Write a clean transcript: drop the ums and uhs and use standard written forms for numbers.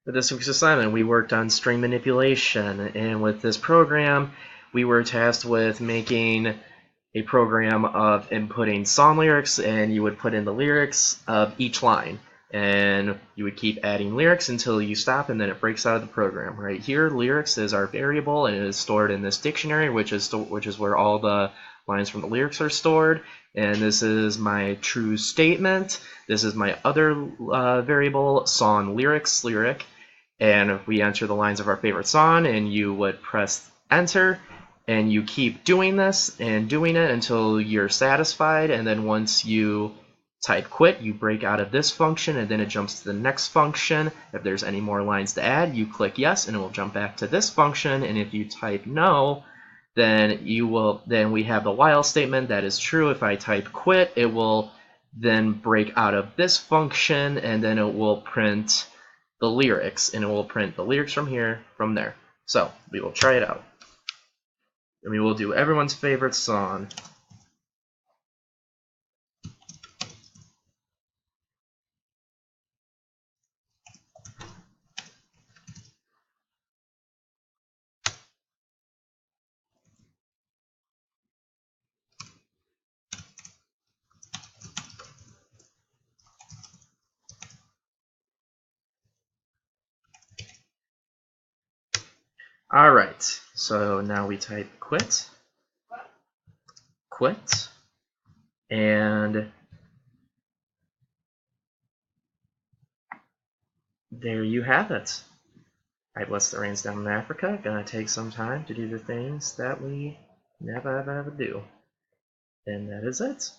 For this week's assignment, we worked on string manipulation, and with this program, we were tasked with making a program of inputting song lyrics, and you would put in the lyrics of each line, and you would keep adding lyrics until you stop, and then it breaks out of the program. Right here, lyrics is our variable, and it is stored in this dictionary, which is where all the lines from the lyrics are stored. And this is my true statement. This is my other variable, song lyrics, lyric. And we enter the lines of our favorite song, and you would press enter, and you keep doing this and doing it until you're satisfied. And then once you type quit, you break out of this function, and then it jumps to the next function. If there's any more lines to add, you click yes, and it will jump back to this function. And if you type no, then we have the while statement that is true. If I type quit, it will then break out of this function, and then it will print the lyrics, and it will print the lyrics from here, from there. So we will try it out. And we will do everyone's favorite song. All right, so now we type quit, and there you have it. I bless the rains down in Africa. Gonna take some time to do the things that we never ever do. And that is it.